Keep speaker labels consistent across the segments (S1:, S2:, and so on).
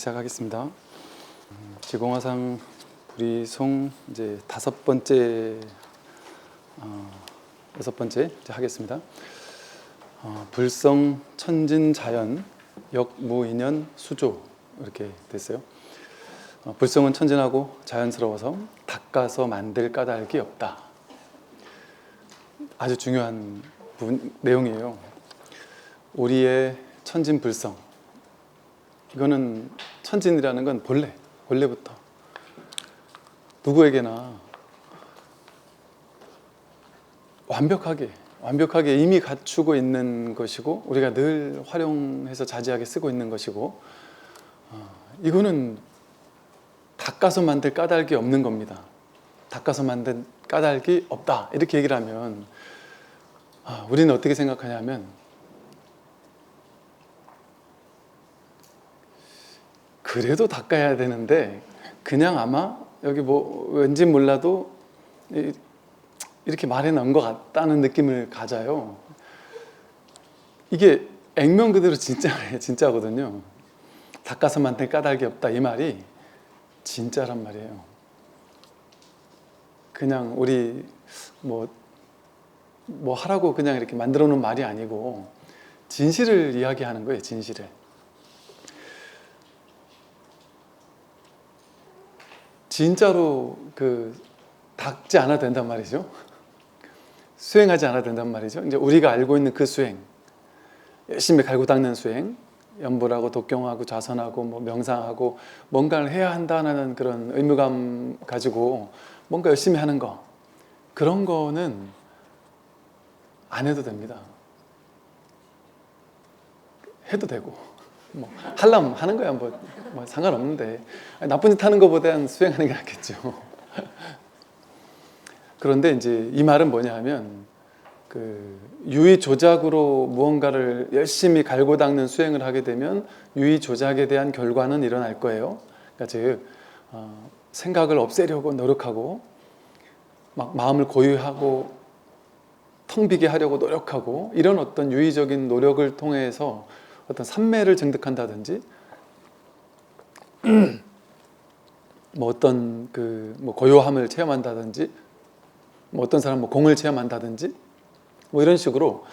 S1: 시작하겠습니다. 지공화상 불이송 이제 여섯 번째 이제 하겠습니다. 불성 천진자연 역무인연 수조 이렇게 됐어요. 불성은 천진하고 자연스러워서 닦아서 만들 까닭이 없다. 아주 중요한 내용이에요. 우리의 천진불성, 이거는 천진이라는 건 본래부터 누구에게나 완벽하게 이미 갖추고 있는 것이고, 우리가 늘 활용해서 자지하게 쓰고 있는 것이고, 이거는 닦아서 만들 까닭이 없는 겁니다. 닦아서 만든 까닭이 없다, 이렇게 얘기를 하면 우리는 어떻게 생각하냐면, 그래도 닦아야 되는데 그냥 아마 여기 뭐 왠지 몰라도 이렇게 말해 놓은 것 같다는 느낌을 가져요. 이게 액면 그대로 진짜거든요. 닦아서 만들 까닭이 없다, 이 말이 진짜란 말이에요. 그냥 우리 뭐 하라고 그냥 이렇게 만들어 놓은 말이 아니고 진실을 이야기하는 거예요. 진실을. 진짜로 닦지 않아도 된단 말이죠. 수행하지 않아도 된단 말이죠. 이제 우리가 알고 있는 그 수행, 열심히 갈고 닦는 수행, 염불하고 독경하고 좌선하고 뭐 명상하고 뭔가를 해야 한다는 그런 의무감 가지고 뭔가 열심히 하는 거, 그런 거는 안 해도 됩니다. 해도 되고 뭐 하려면 하는 거야. 뭐 상관없는데, 나쁜 짓 하는 것보다는 수행하는 게 낫겠죠. 그런데 이제 이 말은 뭐냐 하면, 유의조작으로 무언가를 열심히 갈고 닦는 수행을 하게 되면 유의조작에 대한 결과는 일어날 거예요. 그러니까 즉 생각을 없애려고 노력하고, 막 마음을 고유하고 텅 비게 하려고 노력하고, 이런 어떤 유의적인 노력을 통해서 어떤 삼매를 증득한다든지, 뭐 어떤 뭐 고요함을 체험한다든지, 뭐 어떤 사람 뭐 공을 체험한다든지, 뭐 이런 식으로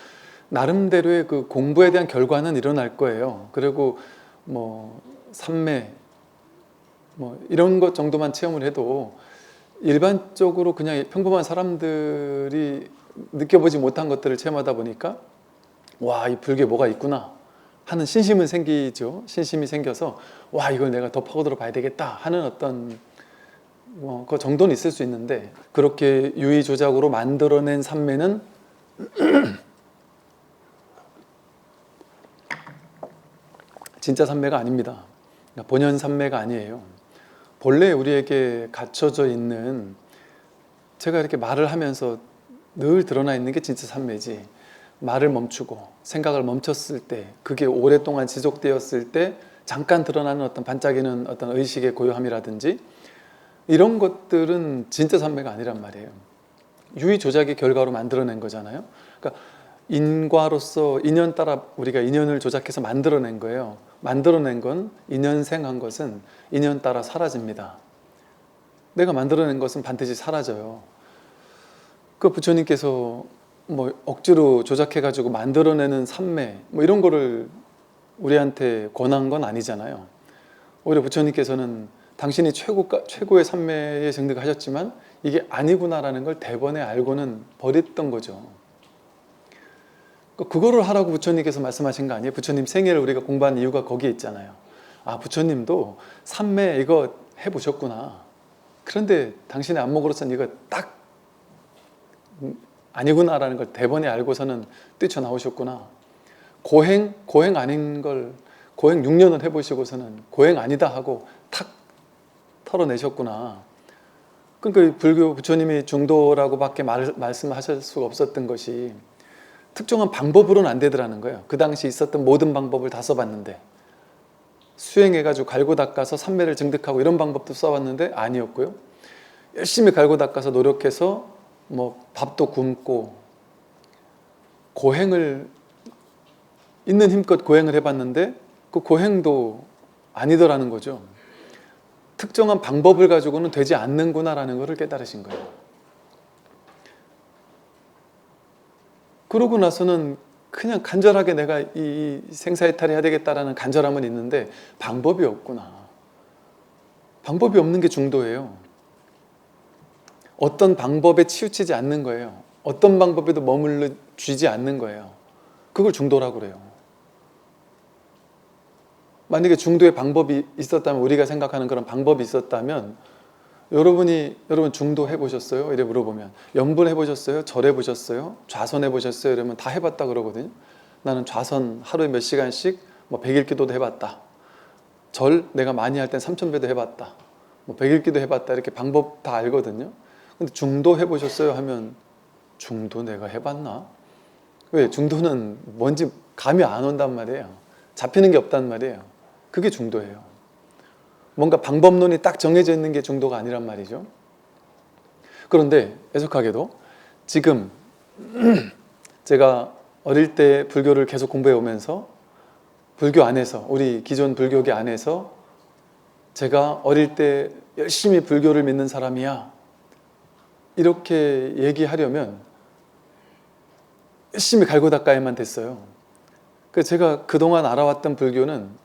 S1: 나름대로의 그 공부에 대한 결과는 일어날 거예요. 그리고 뭐 삼매 뭐 이런 것 정도만 체험을 해도 일반적으로 그냥 평범한 사람들이 느껴보지 못한 것들을 체험하다 보니까, 와, 이 불교에 뭐가 있구나 하는 신심은 생기죠. 신심이 생겨서 와, 이걸 내가 더 파고들어 봐야 되겠다 하는 어떤 그 정도는 있을 수 있는데, 그렇게 유의조작으로 만들어낸 삼매는 진짜 삼매가 아닙니다. 그러니까 본연 삼매가 아니에요. 본래 우리에게 갖춰져 있는, 제가 이렇게 말을 하면서 늘 드러나 있는 게 진짜 삼매지, 말을 멈추고 생각을 멈췄을 때, 그게 오랫동안 지속되었을 때 잠깐 드러나는 어떤 반짝이는 어떤 의식의 고요함이라든지, 이런 것들은 진짜 삼매가 아니란 말이에요. 유의조작의 결과로 만들어낸 거잖아요. 그러니까 인과로서 인연 따라 우리가 인연을 조작해서 만들어낸 거예요. 만들어낸 건, 인연생한 것은 인연 따라 사라집니다. 내가 만들어낸 것은 반드시 사라져요. 그 부처님께서 뭐 억지로 조작해가지고 만들어내는 삼매 뭐 이런 거를 우리한테 권한 건 아니잖아요. 오히려 부처님께서는 당신이 최고의 삼매에 증득하셨지만 이게 아니구나라는 걸 대번에 알고는 버렸던 거죠. 그거를 하라고 부처님께서 말씀하신 거 아니에요? 부처님 생애를 우리가 공부한 이유가 거기에 있잖아요. 아, 부처님도 삼매 이거 해보셨구나. 그런데 당신의 안목으로서는 이거 딱 아니구나라는 걸 대번에 알고서는 뛰쳐나오셨구나. 고행 아닌 걸 고행 6년을 해보시고서는 고행 아니다 하고 탁 털어내셨구나. 그러니까 불교 부처님이 중도라고 밖에 말씀하실 수가 없었던 것이, 특정한 방법으로는 안 되더라는 거예요. 그 당시 있었던 모든 방법을 다 써봤는데, 수행해가지고 갈고 닦아서 삼매를 증득하고 이런 방법도 써봤는데 아니었고요. 열심히 갈고 닦아서 노력해서 뭐 밥도 굶고 고행을 있는 힘껏 고행을 해봤는데, 그 고행도 아니더라는 거죠. 특정한 방법을 가지고는 되지 않는구나라는 것을 깨달으신 거예요. 그러고 나서는 그냥 간절하게 내가 이 생사해탈해야 되겠다라는 간절함은 있는데 방법이 없구나. 방법이 없는 게 중도예요. 어떤 방법에 치우치지 않는 거예요. 어떤 방법에도 머물러 쥐지 않는 거예요. 그걸 중도라고 그래요. 만약에 중도의 방법이 있었다면, 우리가 생각하는 그런 방법이 있었다면, 여러분 중도 해보셨어요? 이래 물어보면 염분 해보셨어요? 절 해보셨어요? 좌선 해보셨어요? 이러면 다 해봤다 그러거든요. 나는 좌선 하루에 몇 시간씩 뭐 100일 기도도 해봤다. 절 내가 많이 할 땐 3000배도 해봤다. 뭐 100일 기도 해봤다. 이렇게 방법 다 알거든요. 근데 중도 해보셨어요? 하면 중도 내가 해봤나? 왜? 중도는 뭔지 감이 안 온단 말이에요. 잡히는 게 없단 말이에요. 그게 중도예요. 뭔가 방법론이 딱 정해져 있는 게 중도가 아니란 말이죠. 그런데 애석하게도 지금 제가 어릴 때 불교를 계속 공부해 오면서 불교 안에서, 우리 기존 불교계 안에서 제가 어릴 때 열심히 불교를 믿는 사람이야 이렇게 얘기하려면 열심히 갈고 닦아야만 됐어요. 그래서 제가 그동안 알아왔던 불교는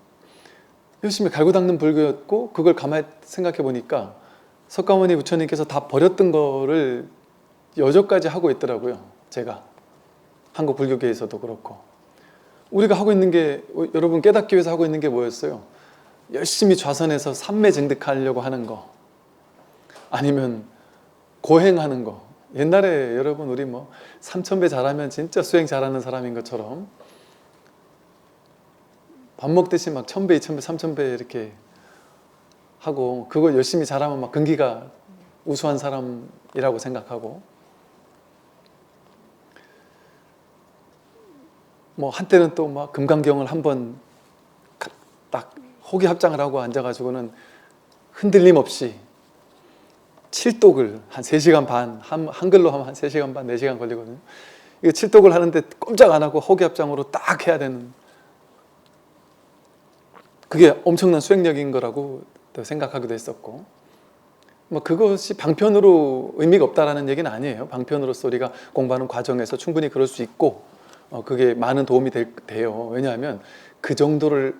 S1: 열심히 갈고 닦는 불교였고, 그걸 가만히 생각해 보니까 석가모니 부처님께서 다 버렸던 거를 여전까지 하고 있더라고요. 제가 한국 불교계에서도 그렇고, 우리가 하고 있는 게, 여러분 깨닫기 위해서 하고 있는 게 뭐였어요? 열심히 좌선해서 삼매 증득하려고 하는 거, 아니면 고행하는 거. 옛날에 여러분 우리 뭐 3000배 잘하면 진짜 수행 잘하는 사람인 것처럼 밥 먹듯이 막 1000배, 2000배, 3000배 이렇게 하고, 그걸 열심히 잘하면 막 근기가 우수한 사람이라고 생각하고, 뭐 한때는 또 막 금강경을 한번 딱 호기합장을 하고 앉아가지고는 흔들림 없이 칠독을 한 3시간 반, 한글로 하면 한 3시간 반, 4시간 걸리거든요. 이거 칠독을 하는데 꼼짝 안 하고 호기합장으로 딱 해야 되는, 그게 엄청난 수행력인 거라고 생각하기도 했었고, 뭐 그것이 방편으로 의미가 없다라는 얘기는 아니에요. 방편으로서 우리가 공부하는 과정에서 충분히 그럴 수 있고, 그게 많은 도움이 돼요. 왜냐하면 그 정도를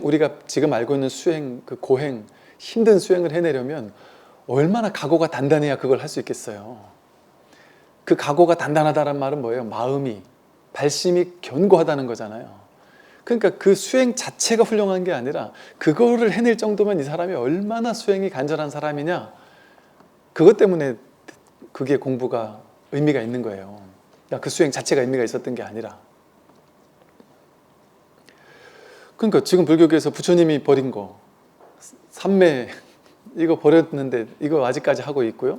S1: 우리가 지금 알고 있는 수행, 그 고행, 힘든 수행을 해내려면 얼마나 각오가 단단해야 그걸 할 수 있겠어요. 그 각오가 단단하다는 말은 뭐예요? 마음이, 발심이 견고하다는 거잖아요. 그러니까 그 수행 자체가 훌륭한 게 아니라 그거를 해낼 정도면 이 사람이 얼마나 수행이 간절한 사람이냐, 그것 때문에 그게 공부가 의미가 있는 거예요. 그 수행 자체가 의미가 있었던 게 아니라. 그러니까 지금 불교계에서 부처님이 버린 거 삼매 이거 버렸는데 이거 아직까지 하고 있고요.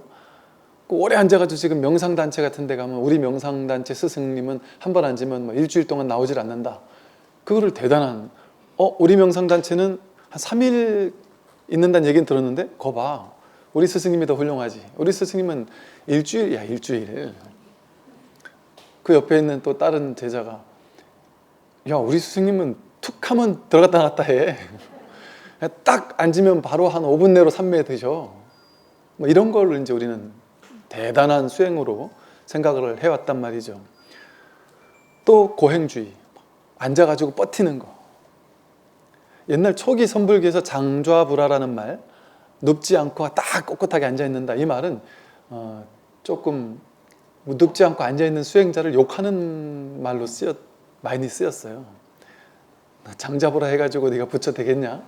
S1: 오래 앉아가지고 지금 명상단체 같은 데 가면 우리 명상단체 스승님은 한 번 앉으면 뭐 일주일 동안 나오질 않는다. 그거를 대단한, 우리 명상단체는 한 3일 있는다는 얘기는 들었는데, 거 봐, 우리 스승님이 더 훌륭하지. 우리 스승님은 일주일이야, 일주일. 그 옆에 있는 또 다른 제자가, 야, 우리 스승님은 툭 하면 들어갔다 나갔다 해. 딱 앉으면 바로 한 5분 내로 삼매 드셔. 뭐 이런 걸 이제 우리는 대단한 수행으로 생각을 해왔단 말이죠. 또 고행주의, 앉아가지고 버티는 거. 옛날 초기 선불교에서 장좌불화라는 말, 눕지 않고 딱 꼿꼿하게 앉아있는다, 이 말은 조금 눕지 않고 앉아있는 수행자를 욕하는 말로 많이 쓰였어요. 장좌불화 해가지고 네가 부처 되겠냐?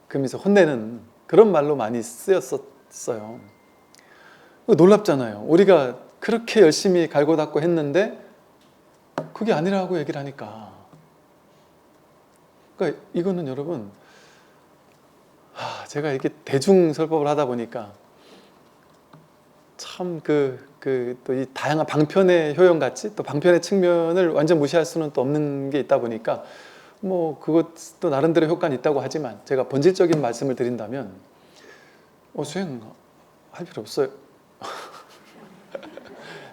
S1: 그러면서 혼내는 그런 말로 많이 쓰였었어요. 놀랍잖아요. 우리가 그렇게 열심히 갈고 닦고 했는데 그게 아니라고 얘기를 하니까. 그러니까 이거는 여러분, 제가 이렇게 대중설법을 하다 보니까 참 또 이 다양한 방편의 효용같이 또 방편의 측면을 완전 무시할 수는 또 없는 게 있다 보니까, 뭐 그것도 나름대로 효과는 있다고 하지만, 제가 본질적인 말씀을 드린다면 수행 할 필요 없어요.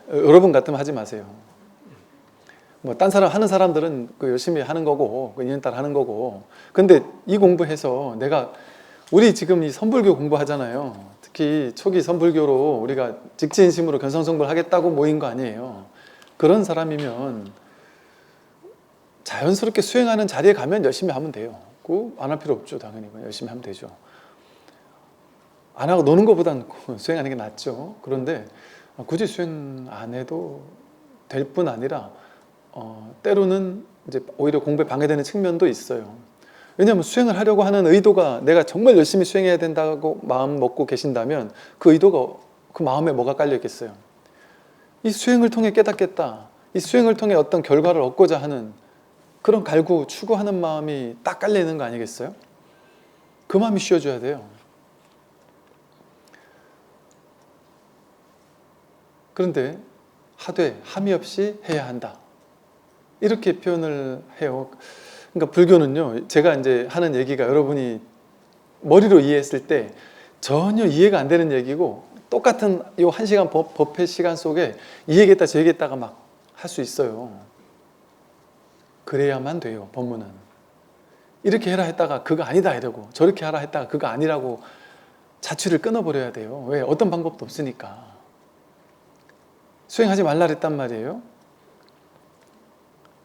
S1: 여러분 같으면 하지 마세요. 뭐 딴 사람 하는 사람들은 그 열심히 하는 거고 그 인연따라 하는 거고. 근데 이 공부해서 내가 우리 지금 이 선불교 공부하잖아요. 특히 초기 선불교로 우리가 직지인심으로 견성성불 하겠다고 모인 거 아니에요. 그런 사람이면 자연스럽게 수행하는 자리에 가면 열심히 하면 돼요. 안 할 필요 없죠. 당연히 열심히 하면 되죠. 안 하고 노는 것보단 수행하는 게 낫죠. 그런데 굳이 수행 안 해도 될 뿐 아니라 때로는 이제 오히려 공부에 방해되는 측면도 있어요. 왜냐하면 수행을 하려고 하는 의도가 내가 정말 열심히 수행해야 된다고 마음 먹고 계신다면 그 의도가 그 마음에 뭐가 깔려 있겠어요? 이 수행을 통해 깨닫겠다. 이 수행을 통해 어떤 결과를 얻고자 하는 그런 갈구, 추구하는 마음이 딱 깔려 있는 거 아니겠어요? 그 마음이 쉬어줘야 돼요. 그런데 하되 함이 없이 해야 한다. 이렇게 표현을 해요. 그러니까 불교는요, 제가 이제 하는 얘기가 여러분이 머리로 이해했을 때 전혀 이해가 안 되는 얘기고 똑같은 이 1시간 법회 시간 속에 이 얘기했다 저 얘기했다가 막 할 수 있어요. 그래야만 돼요, 법문은. 이렇게 해라 했다가 그거 아니다 이러고 저렇게 하라 했다가 그거 아니라고 자취를 끊어버려야 돼요. 왜? 어떤 방법도 없으니까. 수행하지 말라 그랬단 말이에요.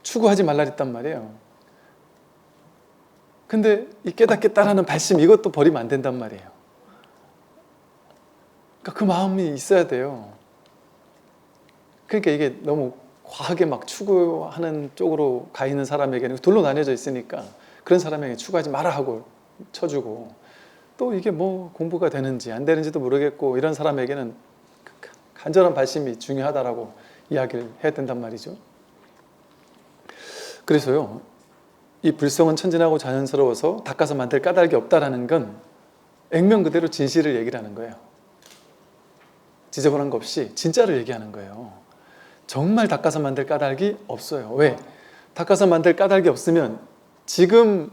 S1: 추구하지 말라 그랬단 말이에요. 근데 이 깨닫겠다라는 발심 이것도 버리면 안 된단 말이에요. 그러니까 그 마음이 있어야 돼요. 그러니까 이게 너무 과하게 막 추구하는 쪽으로 가 있는 사람에게는 둘로 나뉘어져 있으니까 그런 사람에게 추구하지 마라 하고 쳐주고 또 이게 뭐 공부가 되는지 안 되는지도 모르겠고 이런 사람에게는 간절한 발심이 중요하다라고 이야기를 해야 된단 말이죠. 그래서요, 이 불성은 천진하고 자연스러워서 닦아서 만들 까닭이 없다라는 건 액면 그대로 진실을 얘기를 하는 거예요. 지저분한 거 없이 진짜를 얘기하는 거예요. 정말 닦아서 만들 까닭이 없어요. 왜? 닦아서 만들 까닭이 없으면 지금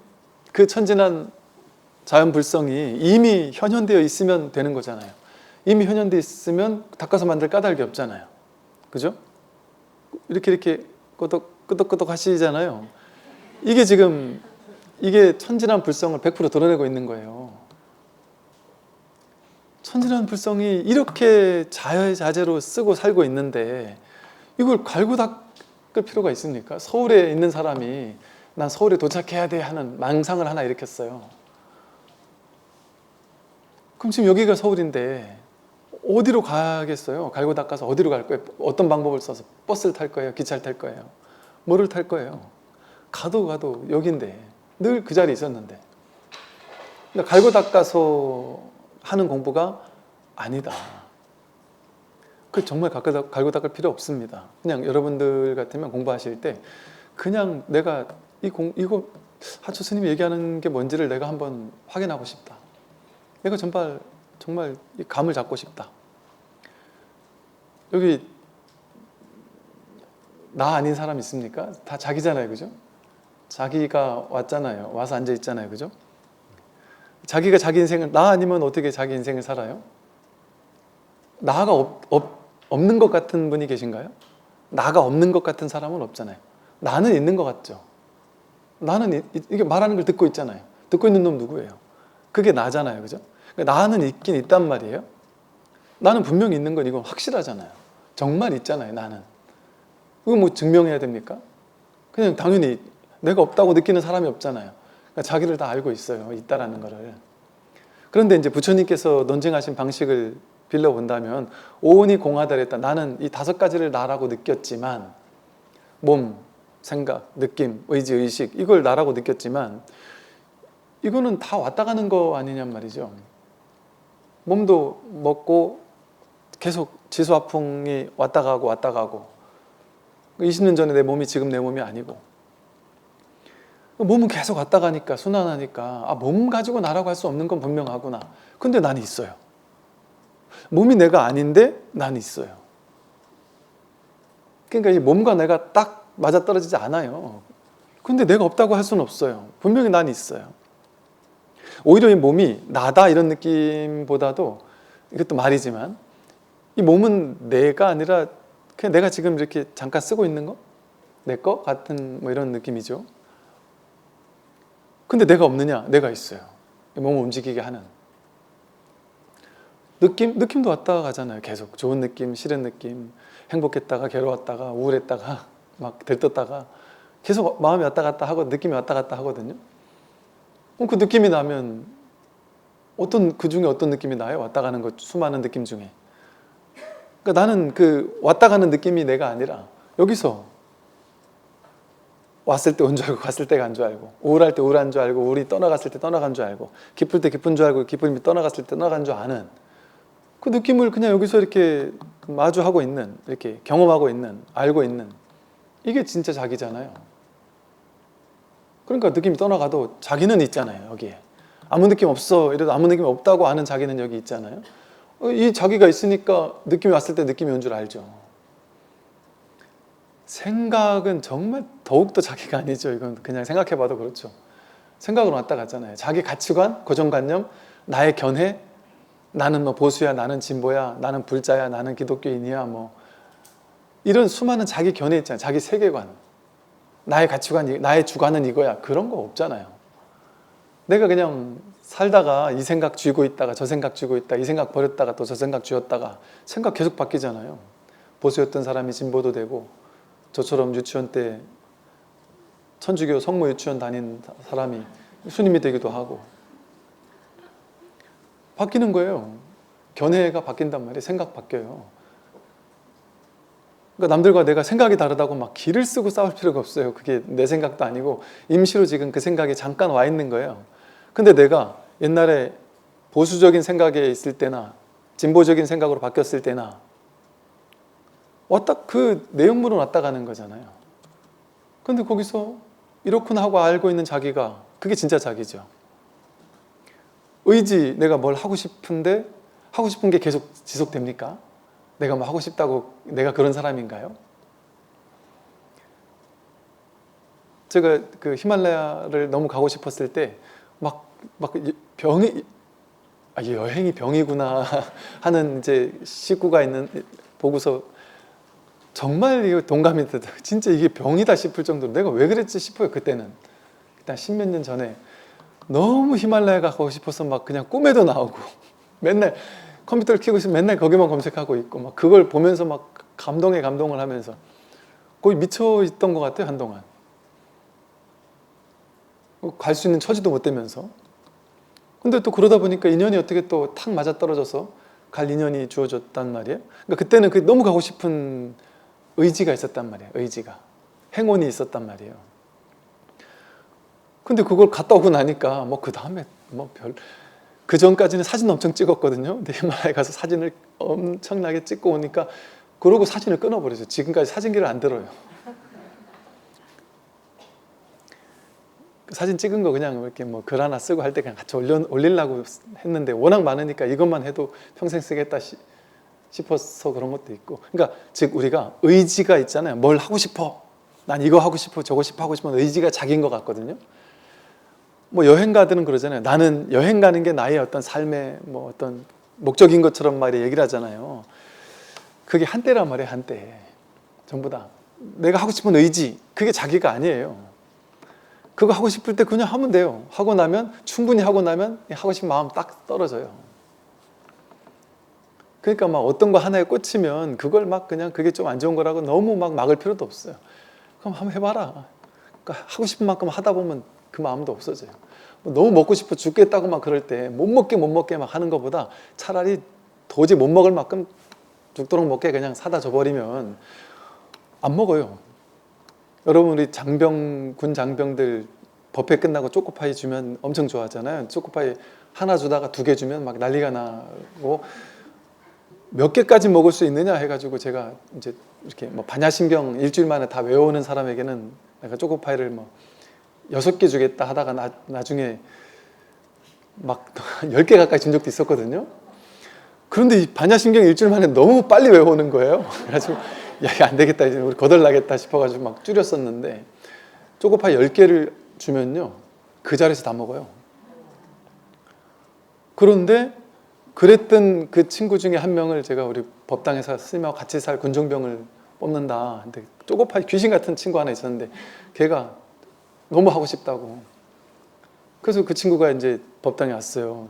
S1: 그 천진한 자연 불성이 이미 현현되어 있으면 되는 거잖아요. 이미 현현되어 있으면 닦아서 만들 까닭이 없잖아요. 그죠? 이렇게 끄덕끄덕 하시잖아요. 이게 지금 이게 천진한 불성을 100% 드러내고 있는 거예요. 천진한 불성이 이렇게 자유자재로 쓰고 살고 있는데 이걸 갈고 닦을 필요가 있습니까? 서울에 있는 사람이 난 서울에 도착해야 돼 하는 망상을 하나 일으켰어요. 그럼 지금 여기가 서울인데 어디로 가겠어요? 갈고 닦아서 어디로 갈 거예요? 어떤 방법을 써서 버스를 탈 거예요? 기차를 탈 거예요? 뭐를 탈 거예요? 가도 여긴데 늘 그 자리에 있었는데 그러니까 갈고 닦아서 하는 공부가 아니다. 그 정말 갈고 닦을 필요 없습니다. 그냥 여러분들 같으면 공부하실 때 그냥 내가 이거 하초 스님이 얘기하는 게 뭔지를 내가 한번 확인하고 싶다. 내가 정말 이 감을 잡고 싶다. 여기 나 아닌 사람 있습니까? 다 자기잖아요, 그죠? 자기가 왔잖아요. 와서 앉아 있잖아요, 그죠? 자기가 자기 인생을 나 아니면 어떻게 자기 인생을 살아요? 나가 없는 것 같은 분이 계신가요? 나가 없는 것 같은 사람은 없잖아요. 나는 있는 것 같죠. 나는 이게 말하는 걸 듣고 있잖아요. 듣고 있는 놈 누구예요? 그게 나잖아요, 그죠? 나는 있긴 있단 말이에요. 나는 분명히 있는 건 이건 확실하잖아요. 정말 있잖아요, 나는. 이거 뭐 증명해야 됩니까? 그냥 당연히 내가 없다고 느끼는 사람이 없잖아요. 그러니까 자기를 다 알고 있어요, 있다라는 거를. 그런데 이제 부처님께서 논증하신 방식을 빌려본다면 오온이 공하다 그랬다. 나는 이 5가지를 나라고 느꼈지만 몸, 생각, 느낌, 의지, 의식 이걸 나라고 느꼈지만 이거는 다 왔다 가는 거 아니냔 말이죠. 몸도 먹고 계속 지수화풍이 왔다 가고 20년 전에 내 몸이 지금 내 몸이 아니고 몸은 계속 왔다 가니까 순환하니까 몸 가지고 나라고 할 수 없는 건 분명하구나. 근데 난 있어요. 몸이 내가 아닌데 난 있어요. 그러니까 이 몸과 내가 딱 맞아떨어지지 않아요. 근데 내가 없다고 할 수는 없어요. 분명히 난 있어요. 오히려 이 몸이 나다 이런 느낌보다도 이것도 말이지만 이 몸은 내가 아니라 그냥 내가 지금 이렇게 잠깐 쓰고 있는 거? 내 거 같은 뭐 이런 느낌이죠. 근데 내가 없느냐? 내가 있어요. 몸을 움직이게 하는 느낌도 왔다 가잖아요. 계속 좋은 느낌, 싫은 느낌, 행복했다가 괴로웠다가 우울했다가 막 들떴다가 계속 마음이 왔다 갔다 하고 느낌이 왔다 갔다 하거든요. 그럼 그 느낌이 나면 그 중에 어떤 느낌이 나요? 왔다 가는 것 수많은 느낌 중에. 그러니까 나는 그 왔다 가는 느낌이 내가 아니라 여기서 왔을 때 온 줄 알고 갔을 때가 안 줄 알고, 우울할 때 우울한 줄 알고, 우울이 떠나갔을 때 떠나간 줄 알고, 기쁠 때 기쁜 줄 알고 기쁨이 떠나갔을 때 떠나간 줄 아는 그 느낌을 그냥 여기서 이렇게 마주하고 있는, 이렇게 경험하고 있는, 알고 있는, 이게 진짜 자기잖아요. 그러니까 느낌이 떠나가도 자기는 있잖아요. 여기에 아무 느낌 없어 이래도 아무 느낌 없다고 아는 자기는 여기 있잖아요. 이 자기가 있으니까 느낌이 왔을 때 느낌이 온 줄 알죠. 생각은 정말 더욱더 자기가 아니죠. 이건 그냥 생각해봐도 그렇죠. 생각은 왔다 갔잖아요. 자기 가치관, 고정관념, 나의 견해, 나는 뭐 보수야, 나는 진보야, 나는 불자야, 나는 기독교인이야, 뭐 이런 수많은 자기 견해 있잖아요. 자기 세계관, 나의 가치관, 나의 주관은 이거야. 그런 거 없잖아요. 내가 그냥 살다가 이 생각 쥐고 있다가 저 생각 쥐고 있다, 이 생각 버렸다가 또 저 생각 쥐었다가 생각 계속 바뀌잖아요. 보수였던 사람이 진보도 되고, 저처럼 유치원 때 천주교 성모 유치원 다닌 사람이 스님이 되기도 하고 바뀌는 거예요. 견해가 바뀐단 말이에요. 생각 바뀌어요. 그러니까 남들과 내가 생각이 다르다고 막 기를 쓰고 싸울 필요가 없어요. 그게 내 생각도 아니고 임시로 지금 그 생각이 잠깐 와 있는 거예요. 근데 내가 옛날에 보수적인 생각에 있을 때나 진보적인 생각으로 바뀌었을 때나 그 내용물은 왔다 가는 거잖아요. 근데 거기서 이렇구나 하고 알고 있는 자기가 그게 진짜 자기죠. 의지, 내가 뭘 하고 싶은데 하고 싶은 게 계속 지속됩니까? 내가 뭐 하고 싶다고 내가 그런 사람인가요? 제가 그 히말라야를 너무 가고 싶었을 때 막 여행이 병이구나 하는 이제 식구가 보고서 정말 이거 동감이 되다. 진짜 이게 병이다 싶을 정도로 내가 왜 그랬지 싶어요. 그때는 일단 십몇 년 전에 너무 히말라야 가고 싶어서 막 그냥 꿈에도 나오고 맨날 컴퓨터를 켜고 있으면 맨날 거기만 검색하고 있고 막 그걸 보면서 막 감동을 하면서 거의 미쳐 있던 것 같아요. 한동안 갈 수 있는 처지도 못 되면서. 근데 또 그러다 보니까 인연이 어떻게 또 탁 맞아떨어져서 갈 인연이 주어졌단 말이에요. 그러니까 그때는 너무 가고 싶은 의지가 있었단 말이에요. 의지가. 행운이 있었단 말이에요. 근데 그걸 갔다 오고 나니까 뭐 그 다음에 그 전까지는 사진 엄청 찍었거든요. 근데 히말라야 가서 사진을 엄청나게 찍고 오니까 그러고 사진을 끊어버렸어요. 지금까지 사진기를 안 들어요. 사진 찍은 거 그냥 이렇게 뭐 글 하나 쓰고 할 때 그냥 같이 올리려고 했는데 워낙 많으니까 이것만 해도 평생 쓰겠다 싶어서 그런 것도 있고. 그러니까 즉 우리가 의지가 있잖아요. 뭘 하고 싶어. 난 이거 하고 싶어, 저거 싶어 하고 싶은 의지가 자기인 것 같거든요. 뭐 여행가들은 그러잖아요. 나는 여행 가는 게 나의 어떤 삶의 뭐 어떤 목적인 것처럼 말이 얘기를 하잖아요. 그게 한때란 말이에요. 한때. 전부 다. 내가 하고 싶은 의지, 그게 자기가 아니에요. 그거 하고 싶을 때 그냥 하면 돼요. 하고 나면 충분히 하고 나면 하고 싶은 마음 딱 떨어져요. 그러니까 막 어떤 거 하나에 꽂히면 그걸 막 그냥 그게 좀 안 좋은 거라고 너무 막 막을 필요도 없어요. 그럼 한번 해봐라. 그러니까 하고 싶은 만큼 하다 보면 그 마음도 없어져요. 너무 먹고 싶어 죽겠다고 막 그럴 때 못 먹게 막 하는 것보다 차라리 도저히 못 먹을 만큼 죽도록 먹게 그냥 사다 줘버리면 안 먹어요. 여러분 우리 군 장병들 법회 끝나고 초코파이 주면 엄청 좋아하잖아요. 초코파이 하나 주다가 2개 주면 막 난리가 나고 몇 개까지 먹을 수 있느냐 해가지고 제가 이제 이렇게 뭐 반야심경 일주일 만에 다 외우는 사람에게는 내가 초코파이를 뭐 6개 주겠다 하다가 나중에 막 10개 가까이 준 적도 있었거든요. 그런데 이 반야심경 일주일 만에 너무 빨리 외우는 거예요. 그래가지고 야, 이거 안 되겠다. 이제 우리 거덜나겠다 싶어가지고 막 줄였었는데 초코파이 10개를 주면요. 그 자리에서 다 먹어요. 그런데 그랬던 그 친구 중에 한 명을 제가 우리 법당에서 스님하고 같이 살 군종병을 뽑는다. 근데 쪼고파이 귀신 같은 친구 하나 있었는데 걔가 너무 하고 싶다고. 그래서 그 친구가 이제 법당에 왔어요.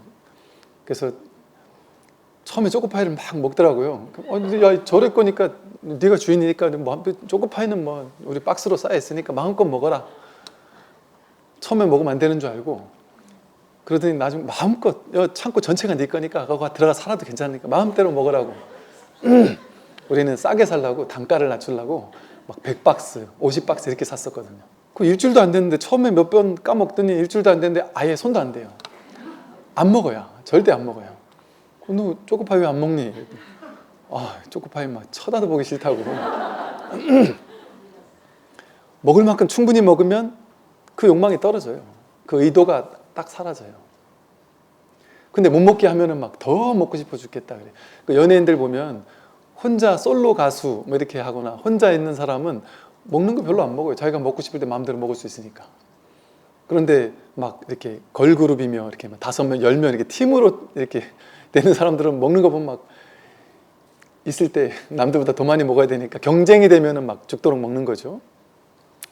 S1: 그래서 처음에 초코파이를 막 먹더라고요. 야, 저럴 거니까 네가 주인이니까 뭐 초코파이는 뭐 우리 박스로 쌓여 있으니까 마음껏 먹어라. 처음에 먹으면 안 되는 줄 알고 그러더니 나중에 마음껏 창고 전체가 네 거니까 거기 들어가 살아도 괜찮으니까 마음대로 먹으라고. 우리는 싸게 살라고 단가를 낮추려고 막 100박스, 50박스 이렇게 샀었거든요. 그 일주일도 안 됐는데 처음에 몇 번 까먹더니 일주일도 안 됐는데 아예 손도 안 대요. 안 먹어요. 절대 안 먹어요. 너 초코파이 왜 안 먹니? 아, 초코파이 막 쳐다도 보기 싫다고. 먹을 만큼 충분히 먹으면 그 욕망이 떨어져요. 그 의도가 딱 사라져요. 근데 못 먹게 하면은 막 더 먹고 싶어 죽겠다 그래. 그 연예인들 보면 혼자 솔로 가수 뭐 이렇게 하거나 혼자 있는 사람은 먹는 거 별로 안 먹어요. 자기가 먹고 싶을 때 마음대로 먹을 수 있으니까. 그런데 막 이렇게 걸그룹이며 이렇게 막 5명, 10명 이렇게 팀으로 이렇게 되는 사람들은 먹는 거 보면 막 있을 때 남들보다 더 많이 먹어야 되니까 경쟁이 되면은 막 죽도록 먹는 거죠.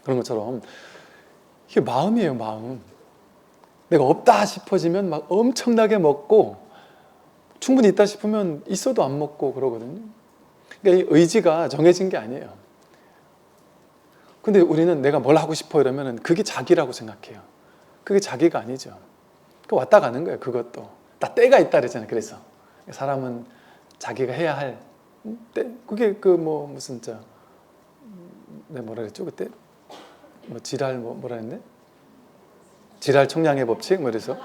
S1: 그런 것처럼 이게 마음이에요, 마음. 내가 없다 싶어지면 막 엄청나게 먹고 충분히 있다 싶으면 있어도 안 먹고 그러거든요. 그러니까 이 의지가 정해진 게 아니에요. 근데 우리는 내가 뭘 하고 싶어 이러면은 그게 자기라고 생각해요. 그게 자기가 아니죠. 그 왔다 가는 거예요, 그것도. 다 때가 있다 그랬잖아요. 그래서 사람은 자기가 해야 할 때, 그게 그 뭐 무슨 내가 뭐라 그랬죠 그때? 뭐 지랄 뭐라 했네? 지랄 총량의 법칙 뭐 이래서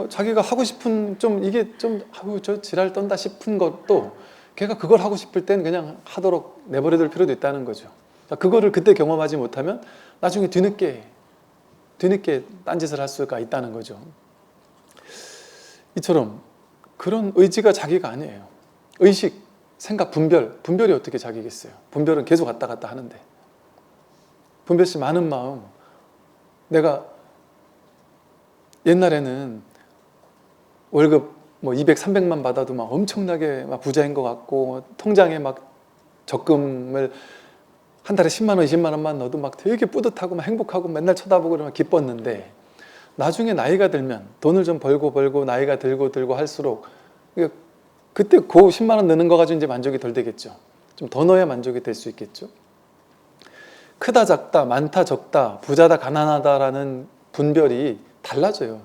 S1: 자기가 하고 싶은 좀 이게 좀 아유 저 지랄 떤다 싶은 것도 걔가 그걸 하고 싶을 땐 그냥 하도록 내버려둘 필요도 있다는 거죠. 그거를 그때 경험하지 못하면 나중에 뒤늦게 딴짓을 할 수가 있다는 거죠. 이처럼 그런 의지가 자기가 아니에요. 의식, 생각, 분별이 어떻게 자기겠어요? 분별은 계속 왔다 갔다 하는데. 분별시 많은 마음. 내가 옛날에는 월급 뭐 200, 300만 받아도 막 엄청나게 막 부자인 것 같고 통장에 막 적금을 한 달에 10만 원, 20만 원만 넣어도 막 되게 뿌듯하고 막 행복하고 맨날 쳐다보고 그러면 기뻤는데 나중에 나이가 들면 돈을 좀 벌고 나이가 들고 할수록 그때 그 10만 원 넣는 거 가지고 이제 만족이 덜 되겠죠. 좀 더 넣어야 만족이 될 수 있겠죠. 크다 작다, 많다 적다, 부자다 가난하다라는 분별이 달라져요.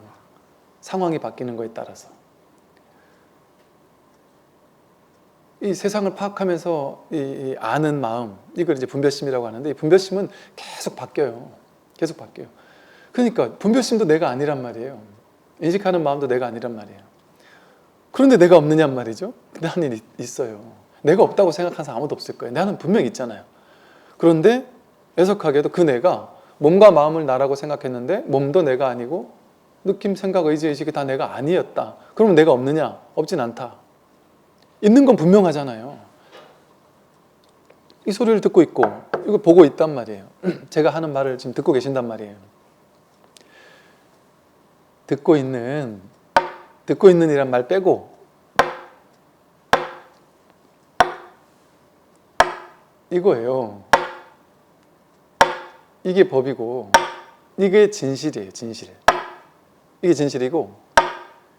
S1: 상황이 바뀌는 거에 따라서. 이 세상을 파악하면서 이 아는 마음, 이걸 이제 분별심이라고 하는데 이 분별심은 계속 바뀌어요. 계속 바뀌어요. 그러니까 분별심도 내가 아니란 말이에요. 인식하는 마음도 내가 아니란 말이에요. 그런데 내가 없느냔 말이죠. 나는 있어요. 내가 없다고 생각하는 사람 아무도 없을 거예요. 나는 분명히 있잖아요. 그런데 애석하게도 그 내가 몸과 마음을 나라고 생각했는데 몸도 내가 아니고 느낌, 생각, 의지, 의식이 다 내가 아니었다. 그러면 내가 없느냐? 없진 않다. 있는 건 분명하잖아요. 이 소리를 듣고 있고 이걸 보고 있단 말이에요. 제가 하는 말을 지금 듣고 계신단 말이에요. 듣고 있는 이란 말 빼고 이거예요. 이게 법이고 이게 진실이에요. 진실. 이게 진실이고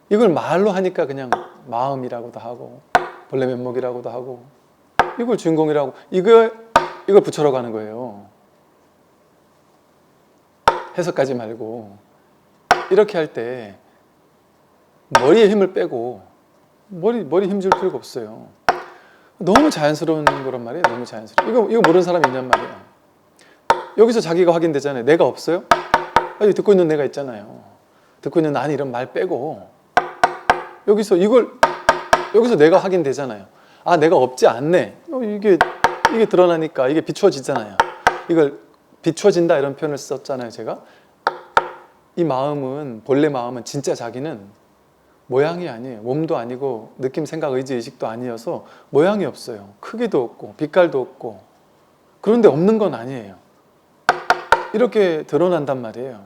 S1: 이걸 말로 하니까 그냥 마음이라고도 하고 본래 면목이라고도 하고 이걸 주인공이라고 이걸 붙여라고 하는 거예요. 해석하지 말고 이렇게 할 때 머리에 힘을 빼고 머리 힘 줄 필요가 없어요. 너무 자연스러운 거란 말이에요. 너무 자연스러워. 이거 모르는 사람이 있냔 말이에요. 여기서 자기가 확인되잖아요. 내가 없어요? 여기 듣고 있는 내가 있잖아요. 듣고 있는 나는 이런 말 빼고 여기서 내가 확인되잖아요. 아, 내가 없지 않네. 이게 드러나니까 이게 비추어지잖아요. 이걸 비추어진다 이런 표현을 썼잖아요. 제가 이 마음은 본래 마음은 진짜 자기는 모양이 아니에요. 몸도 아니고 느낌, 생각, 의지, 의식도 아니어서 모양이 없어요. 크기도 없고 빛깔도 없고 그런데 없는 건 아니에요. 이렇게 드러난단 말이에요.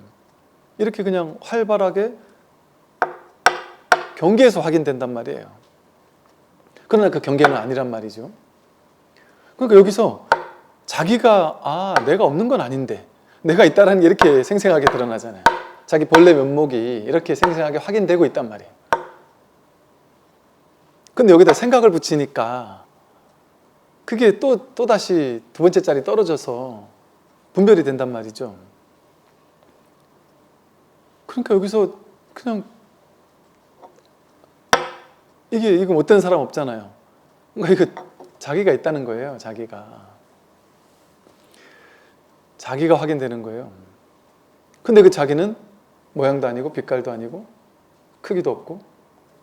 S1: 이렇게 그냥 활발하게 경계에서 확인된단 말이에요. 그러나 그 경계는 아니란 말이죠. 그러니까 여기서 자기가 내가 없는 건 아닌데 내가 있다는 게 이렇게 생생하게 드러나잖아요. 자기 본래 면목이 이렇게 생생하게 확인되고 있단 말이에요. 근데 여기다 생각을 붙이니까 그게 또다시 두 번째 짤이 떨어져서 분별이 된단 말이죠. 그러니까 여기서 그냥 이거 못 되는 사람 없잖아요. 그러니까 이거 자기가 있다는 거예요. 자기가 확인되는 거예요. 근데 그 자기는 모양도 아니고 빛깔도 아니고 크기도 없고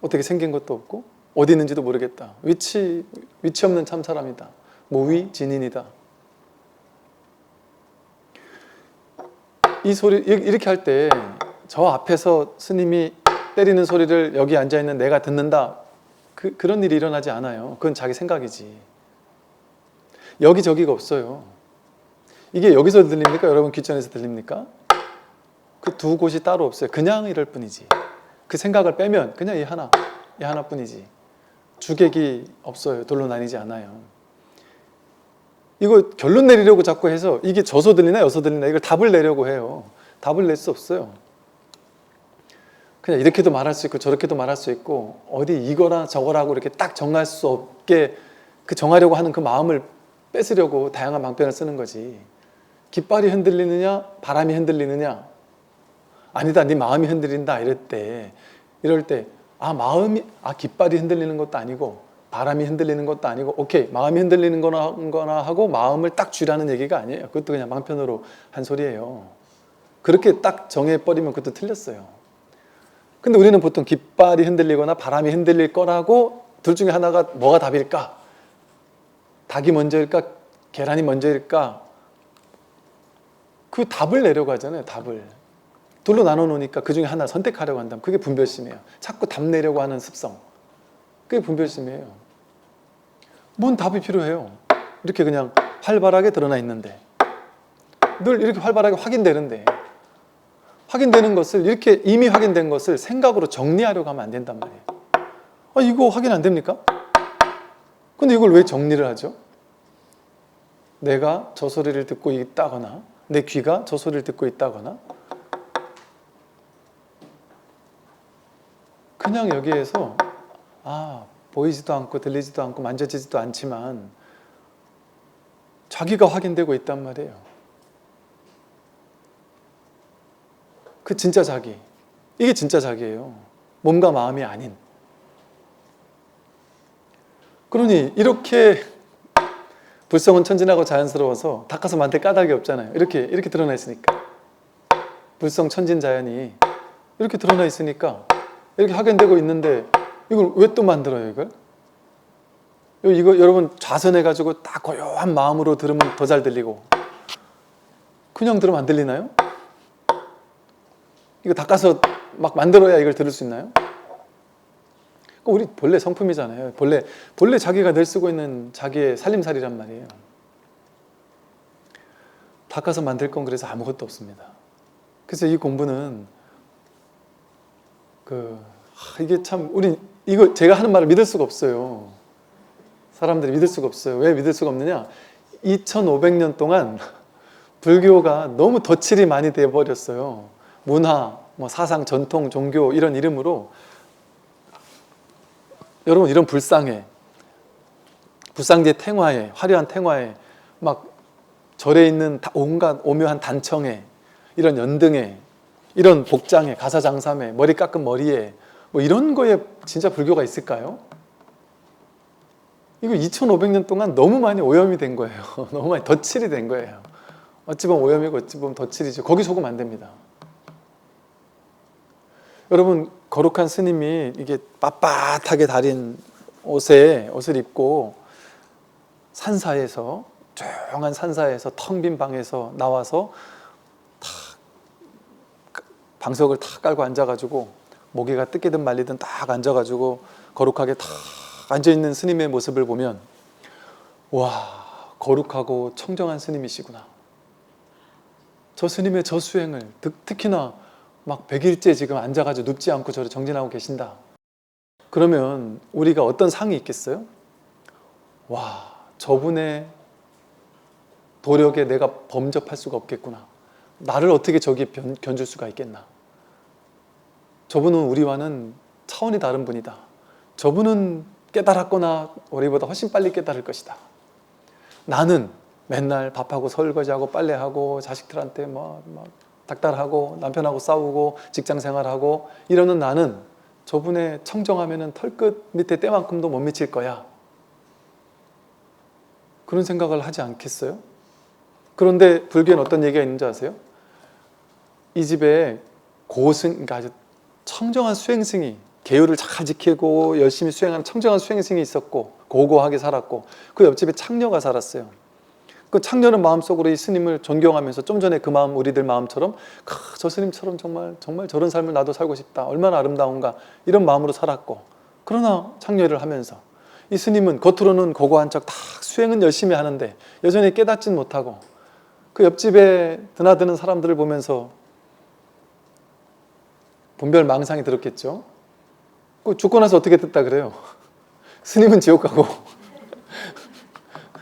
S1: 어떻게 생긴 것도 없고 어디 있는지도 모르겠다. 위치 없는 참 사람이다. 무위진인이다. 이 소리 이렇게 할 때 저 앞에서 스님이 때리는 소리를 여기 앉아있는 내가 듣는다. 그런 일이 일어나지 않아요. 그건 자기 생각이지. 여기저기가 없어요. 이게 여기서 들립니까? 여러분 귀천에서 들립니까? 그 두 곳이 따로 없어요. 그냥 이럴 뿐이지. 그 생각을 빼면 그냥 이 하나뿐이지. 주객이 없어요. 둘로 나뉘지 않아요. 이거 결론 내리려고 자꾸 해서 이게 저소 들리나 여소 들리나 이걸 답을 내려고 해요. 답을 낼 수 없어요. 그냥 이렇게도 말할 수 있고 저렇게도 말할 수 있고 어디 이거라 저거라고 이렇게 딱 정할 수 없게 그 정하려고 하는 그 마음을 뺏으려고 다양한 방편을 쓰는 거지. 깃발이 흔들리느냐 바람이 흔들리느냐 아니다 네 마음이 흔들린다 이럴 때 깃발이 흔들리는 것도 아니고 바람이 흔들리는 것도 아니고 오케이 마음이 흔들리는 거나 하고 마음을 딱 쥐라는 얘기가 아니에요. 그것도 그냥 방편으로 한 소리예요. 그렇게 딱 정해버리면 그것도 틀렸어요. 근데 우리는 보통 깃발이 흔들리거나 바람이 흔들릴 거라고 둘 중에 하나가 뭐가 답일까? 닭이 먼저일까? 계란이 먼저일까? 그 답을 내려고 하잖아요. 답을. 둘로 나눠 놓으니까 그 중에 하나를 선택하려고 한다면 그게 분별심이에요. 자꾸 답 내려고 하는 습성. 그게 분별심이에요. 뭔 답이 필요해요? 이렇게 그냥 활발하게 드러나 있는데 늘 이렇게 활발하게 확인되는데 확인되는 것을 이렇게 이미 확인된 것을 생각으로 정리하려고 하면 안 된단 말이에요. 이거 확인 안 됩니까? 근데 이걸 왜 정리를 하죠? 내가 저 소리를 듣고 있다거나 내 귀가 저 소리를 듣고 있다거나 그냥 여기에서 보이지도 않고 들리지도 않고 만져지지도 않지만 자기가 확인되고 있단 말이에요. 그 진짜 자기. 이게 진짜 자기예요. 몸과 마음이 아닌. 그러니 이렇게 불성은 천진하고 자연스러워서 닦아서 만들 까닭이 없잖아요. 이렇게 드러나 있으니까. 불성 천진 자연이 이렇게 드러나 있으니까 이렇게 확인되고 있는데 이걸 왜 또 만들어요, 이걸? 이거 여러분 좌선해가지고 딱 고요한 마음으로 들으면 더 잘 들리고 그냥 들으면 안 들리나요? 이거 닦아서 막 만들어야 이걸 들을 수 있나요? 우리 본래 성품이잖아요. 본래 자기가 늘 쓰고 있는 자기의 살림살이란 말이에요. 닦아서 만들 건 그래서 아무것도 없습니다. 그래서 이 공부는 이게 참 이거 제가 하는 말을 믿을 수가 없어요. 사람들이 믿을 수가 없어요. 왜 믿을 수가 없느냐? 2500년 동안 불교가 너무 덧칠이 많이 되어버렸어요. 문화, 사상, 전통, 종교 이런 이름으로 여러분 이런 불상에 불상제 탱화에 화려한 탱화에 막 절에 있는 온갖 오묘한 단청에 이런 연등에 이런 복장에 가사장삼에 머리 깎은 머리에 이런 거에 진짜 불교가 있을까요? 이거 2500년 동안 너무 많이 오염이 된 거예요. 너무 많이 덧칠이 된 거예요. 어찌 보면 오염이고 어찌 보면 덧칠이죠. 거기 속으면 안 됩니다. 여러분 거룩한 스님이 이게 빳빳하게 다린 옷을 입고 산사에서 조용한 산사에서 텅 빈 방에서 나와서 방석을 탁 깔고 앉아가지고 모기가 뜯기든 말리든 딱 앉아가지고 거룩하게 탁 앉아있는 스님의 모습을 보면 와 거룩하고 청정한 스님이시구나. 저 스님의 저 수행을 특히나 막 100일째 지금 앉아가지고 눕지 않고 저를 정진하고 계신다. 그러면 우리가 어떤 상이 있겠어요? 와 저분의 도력에 내가 범접할 수가 없겠구나. 나를 어떻게 저기에 견줄 수가 있겠나. 저분은 우리와는 차원이 다른 분이다. 저분은 깨달았거나 우리보다 훨씬 빨리 깨달을 것이다. 나는 맨날 밥하고 설거지하고 빨래하고 자식들한테 막 닥달하고 남편하고 싸우고 직장생활하고 이러는 나는 저분의 청정하면은 털끝 밑에 때만큼도 못 미칠 거야. 그런 생각을 하지 않겠어요? 그런데 불교에는 어떤 얘기가 있는지 아세요? 이 집에 그러니까 아주 청정한 수행승이, 계율을 잘 지키고 열심히 수행하는 청정한 수행승이 있었고 고고하게 살았고, 그 옆집에 창녀가 살았어요. 그 창녀는 마음속으로 이 스님을 존경하면서 좀 전에 그 마음, 우리들 마음처럼 저 스님처럼 정말 저런 삶을 나도 살고 싶다, 얼마나 아름다운가, 이런 마음으로 살았고, 그러나 창녀를 하면서 이 스님은 겉으로는 고고한 척 다 수행은 열심히 하는데 여전히 깨닫진 못하고, 그 옆집에 드나드는 사람들을 보면서 분별 망상이 들었겠죠. 그 죽고 나서 어떻게 됐다 그래요? 스님은 지옥 가고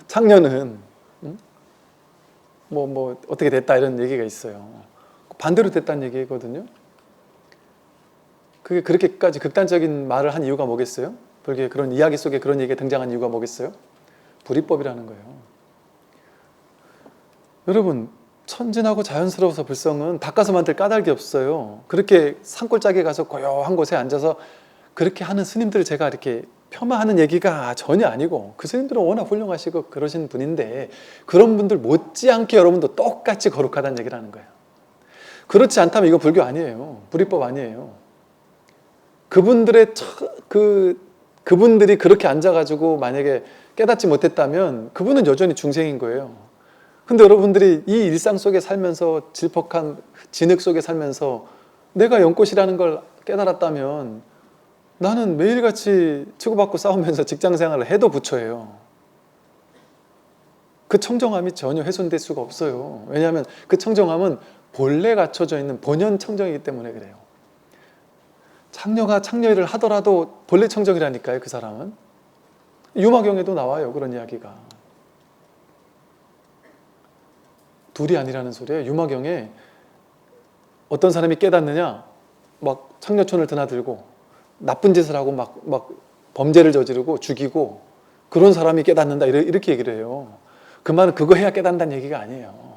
S1: 창녀는 뭐 어떻게 됐다, 이런 얘기가 있어요. 반대로 됐다는 얘기거든요. 그게 그렇게까지 극단적인 말을 한 이유가 뭐겠어요? 불교의 그런 이야기 속에 그런 얘기가 등장한 이유가 뭐겠어요? 불이법이라는 거예요. 여러분, 천진하고 자연스러워서 불성은 닦아서 만들 까닭이 없어요. 그렇게 산골짜기에 가서 고요한 곳에 앉아서 그렇게 하는 스님들을 제가 이렇게 폄하하는 얘기가 전혀 아니고, 그 스님들은 워낙 훌륭하시고 그러신 분인데 그런 분들 못지않게 여러분도 똑같이 거룩하다는 얘기를 하는 거예요. 그렇지 않다면 이거 불교 아니에요. 불이법 아니에요. 그분들이 그렇게 앉아가지고 만약에 깨닫지 못했다면 그분은 여전히 중생인 거예요. 근데 여러분들이 이 일상 속에 살면서 질퍽한 진흙 속에 살면서 내가 연꽃이라는 걸 깨달았다면 나는 매일같이 치고받고 싸우면서 직장생활을 해도 부처예요. 그 청정함이 전혀 훼손될 수가 없어요. 왜냐하면 그 청정함은 본래 갖춰져 있는 본연 청정이기 때문에 그래요. 창녀가 창녀일을 하더라도 본래 청정이라니까요. 그 사람은. 유마경에도 나와요, 그런 이야기가. 둘이 아니라는 소리예요. 유마경에 어떤 사람이 깨닫느냐, 막 창녀촌을 드나들고 나쁜 짓을 하고 막 범죄를 저지르고 죽이고 그런 사람이 깨닫는다, 이렇게 얘기를 해요. 그 말은 그거 해야 깨닫는다는 얘기가 아니에요.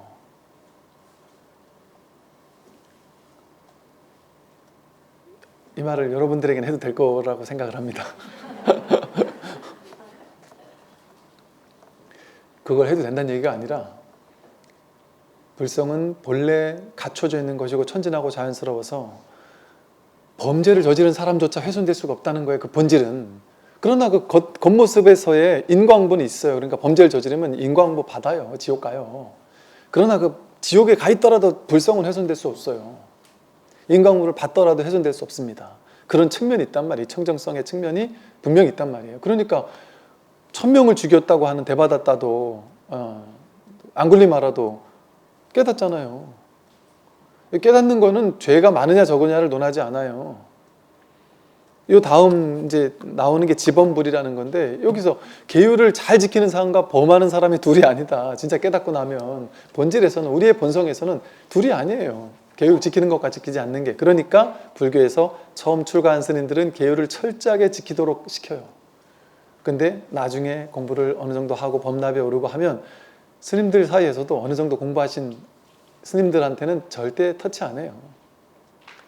S1: 이 말을 여러분들에게는 해도 될 거라고 생각을 합니다. 그걸 해도 된다는 얘기가 아니라, 불성은 본래 갖춰져 있는 것이고 천진하고 자연스러워서 범죄를 저지른 사람조차 훼손될 수가 없다는 거예요, 그 본질은. 그러나 그 겉모습에서의 인과응보는 있어요. 그러니까 범죄를 저지르면 인과응보 받아요. 지옥 가요. 그러나 그 지옥에 가 있더라도 불성은 훼손될 수 없어요. 인과응보를 받더라도 훼손될 수 없습니다. 그런 측면이 있단 말이에요. 청정성의 측면이 분명히 있단 말이에요. 그러니까 1000명을 죽였다고 하는 대바다따도 앙굴리마라도 깨닫잖아요. 깨닫는 거는 죄가 많으냐 적으냐를 논하지 않아요. 이 다음 이제 나오는 게 지범불이라는 건데, 여기서 계율을 잘 지키는 사람과 범하는 사람이 둘이 아니다. 진짜 깨닫고 나면 본질에서는, 우리의 본성에서는 둘이 아니에요. 계율 지키는 것과 지키지 않는 게. 그러니까 불교에서 처음 출가한 스님들은 계율을 철저하게 지키도록 시켜요. 근데 나중에 공부를 어느 정도 하고 범납에 오르고 하면 스님들 사이에서도 어느 정도 공부하신 스님들한테는 절대 터치 안 해요.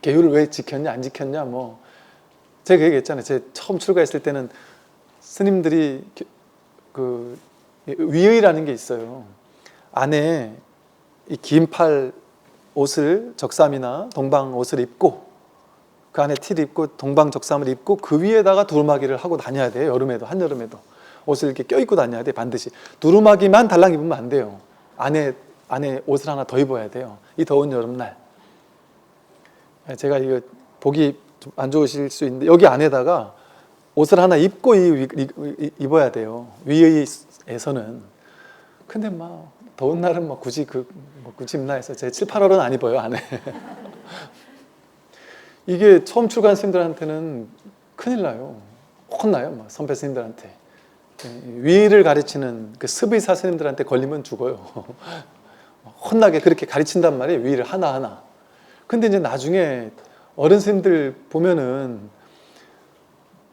S1: 계율을 왜 지켰냐 안 지켰냐, 뭐 제가 얘기했잖아요. 제가 처음 출가했을 때는 스님들이 그 위의라는 게 있어요. 안에 이 긴 팔 옷을, 적삼이나 동방 옷을 입고, 그 안에 티를 입고 동방 적삼을 입고 그 위에다가 두루마기를 하고 다녀야 돼요. 여름에도, 한여름에도 옷을 이렇게 껴입고 다녀야 돼. 반드시 두루마기만 달랑 입으면 안 돼요. 안에 옷을 하나 더 입어야 돼요. 이 더운 여름날. 제가 이거 보기 좀 안 좋으실 수 있는데, 여기 안에다가 옷을 하나 입고 입어야 돼요, 위에서는. 근데 막 더운 날은 뭐 굳이 입나 해서 제 7, 8월은 안 입어요, 안에. 이게 처음 출가한 스님들한테는 큰일 나요. 혼나요, 막 선배 스님들한테. 위를 가르치는 그 습의사 스님들한테 걸리면 죽어요. 혼나게 그렇게 가르친단 말이에요. 위를 하나하나. 근데 이제 나중에 어른 스님들 보면은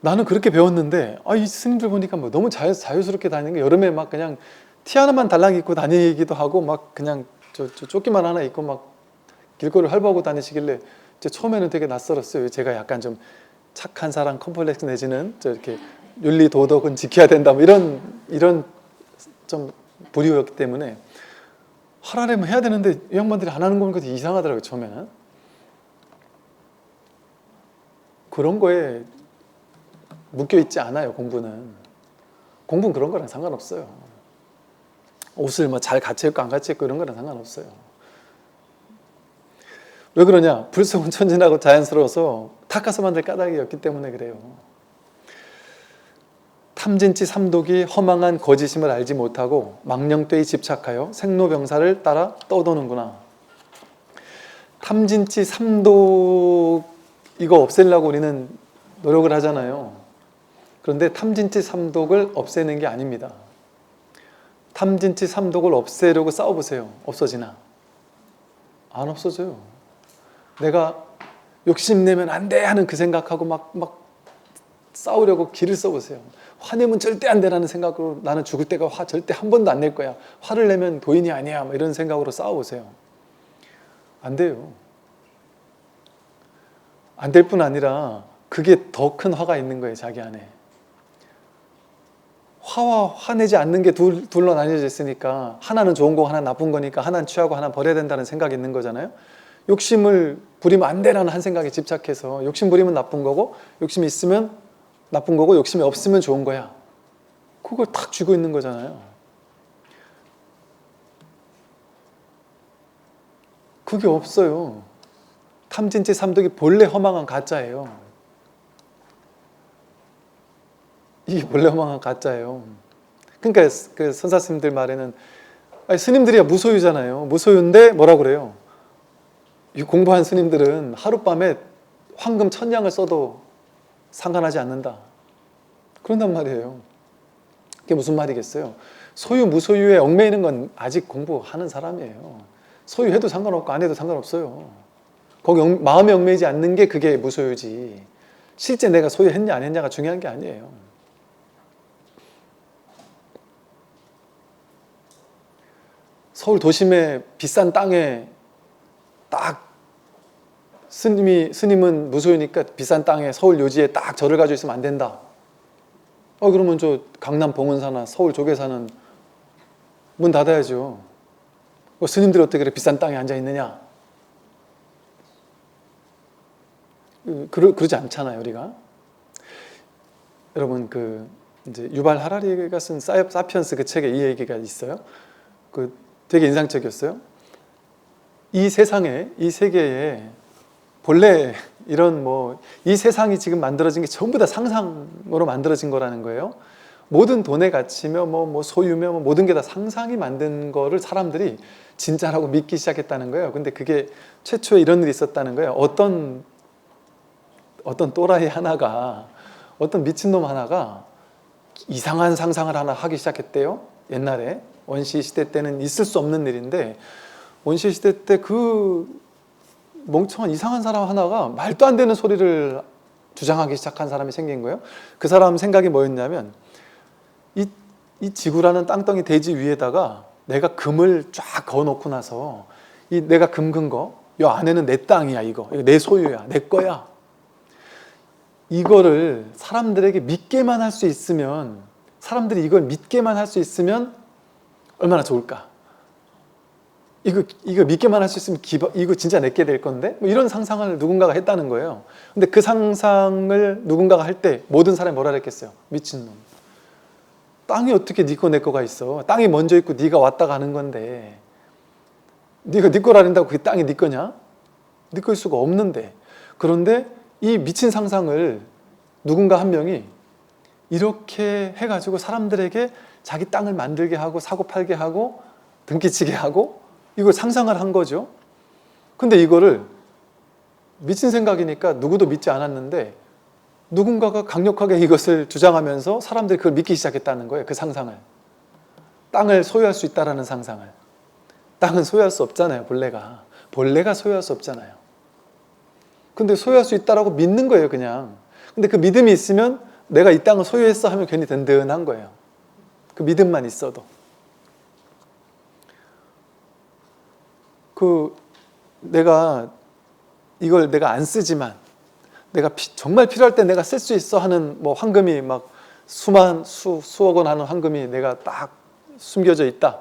S1: 나는 그렇게 배웠는데 이 스님들 보니까 뭐 너무 자유스럽게 다니는 게 여름에 막 그냥 티 하나만 달랑 입고 다니기도 하고 막 그냥 조끼만 하나 입고 막 길거리를 활보하고 다니시길래 처음에는 되게 낯설었어요. 제가 약간 좀 착한 사람 컴플렉스 내지는 이렇게 윤리 도덕은 지켜야 된다 뭐 이런 좀 부류였기 때문에 하라면 해야 되는데 이 양반들이 안 하는 거 보니까 이상하더라고요. 처음에는 그런 거에 묶여 있지 않아요. 공부는 그런 거랑 상관없어요. 옷을 뭐 잘 갖춰 입고 안 갖춰 입고 이런 거랑 상관없어요. 왜 그러냐? 불성은 천진하고 자연스러워서 닦아서 만들 까닭이 없기 때문에 그래요. 탐진치 삼독이 허망한 거짓임을 알지 못하고 망령되이 집착하여 생로병사를 따라 떠도는구나. 탐진치 삼독 이거 없애려고 우리는 노력을 하잖아요. 그런데 탐진치 삼독을 없애는 게 아닙니다. 탐진치 삼독을 없애려고 싸워보세요. 없어지나? 안 없어져요. 내가 욕심내면 안 돼 하는 그 생각하고 막 싸우려고 기를 써보세요. 화내면 절대 안 되라는 생각으로 나는 죽을 때가 화 절대 한 번도 안 낼 거야. 화를 내면 도인이 아니야. 뭐 이런 생각으로 싸워보세요. 안 돼요. 안 될 뿐 아니라 그게 더 큰 화가 있는 거예요. 자기 안에. 화내지 않는 게 둘로 나뉘어져 있으니까 하나는 좋은 거고 하나는 나쁜 거니까 하나는 취하고 하나는 버려야 된다는 생각이 있는 거잖아요. 욕심을 부리면 안 되라는 한 생각에 집착해서 욕심 부리면 나쁜 거고 욕심이 있으면 나쁜 거고 욕심이 없으면 좋은 거야. 그걸 탁 쥐고 있는 거잖아요. 그게 없어요. 탐진치 삼독이 본래 허망한 가짜예요. 이게 본래 허망한 가짜예요. 그러니까 그 선사스님들 말에는 스님들이야 무소유잖아요. 무소유인데 뭐라 그래요? 이 공부한 스님들은 하룻밤에 황금 1000냥을 써도 상관하지 않는다. 그런단 말이에요. 그게 무슨 말이겠어요? 소유 무소유에 얽매이는 건 아직 공부하는 사람이에요. 소유해도 상관없고 안 해도 상관없어요. 거기 마음에 얽매이지 않는 게 그게 무소유지. 실제 내가 소유했냐 안 했냐가 중요한 게 아니에요. 서울 도심의 비싼 땅에 딱 스님은 무소유니까 비싼 땅에 서울 요지에 딱 절을 가지고 있으면 안 된다. 그러면 저 강남 봉은사나 서울 조계사는 문 닫아야죠. 스님들이 어떻게 그래 비싼 땅에 앉아 있느냐? 그러지 않잖아요, 우리가. 여러분 이제 유발 하라리가 쓴 사피언스 그 책에 이 얘기가 있어요. 되게 인상적이었어요. 이 세상에, 이 세계에 본래 이런 이 세상이 지금 만들어진 게 전부 다 상상으로 만들어진 거라는 거예요. 모든 돈의 가치며 소유며 모든 게 다 상상이 만든 거를 사람들이 진짜라고 믿기 시작했다는 거예요. 근데 그게 최초에 이런 일이 있었다는 거예요. 어떤 또라이 하나가, 어떤 미친놈 하나가 이상한 상상을 하나 하기 시작했대요. 옛날에 원시 시대 때는 있을 수 없는 일인데 원시 시대 때 그 멍청한 이상한 사람 하나가 말도 안 되는 소리를 주장하기 시작한 사람이 생긴 거예요. 그 사람 생각이 뭐였냐면 이 지구라는 땅덩이 대지 위에다가 내가 금을 쫙 그어놓고 나서 이 내가 금 근 거, 이 안에는 내 땅이야. 이거 내 소유야, 내 거야. 이거를 사람들에게 믿게만 할 수 있으면, 사람들이 이걸 믿게만 할 수 있으면 얼마나 좋을까? 이거 믿게만 할 수 있으면 이거 진짜 내게 될 건데? 이런 상상을 누군가가 했다는 거예요. 근데 그 상상을 누군가가 할 때 모든 사람이 뭐라 그랬겠어요? 미친놈. 땅이 어떻게 네 거 내 거가 있어? 땅이 먼저 있고 네가 왔다 가는 건데 네가 네 거라는다고 그 땅이 네 거냐? 네 거일 수가 없는데. 그런데 이 미친 상상을 누군가 한 명이 이렇게 해가지고 사람들에게 자기 땅을 만들게 하고 사고 팔게 하고 등기치게 하고 이걸 상상을 한 거죠. 근데 이거를 미친 생각이니까 누구도 믿지 않았는데 누군가가 강력하게 이것을 주장하면서 사람들이 그걸 믿기 시작했다는 거예요. 그 상상을. 땅을 소유할 수 있다라는 상상을. 땅은 소유할 수 없잖아요. 본래가 소유할 수 없잖아요. 근데 소유할 수 있다라고 믿는 거예요, 그냥. 근데 그 믿음이 있으면 내가 이 땅을 소유했어 하면 괜히 든든한 거예요. 그 믿음만 있어도. 내가 이걸 내가 안 쓰지만 내가 정말 필요할 때 내가 쓸 수 있어 하는 뭐 황금이 막 수억 원 하는 황금이 내가 딱 숨겨져 있다.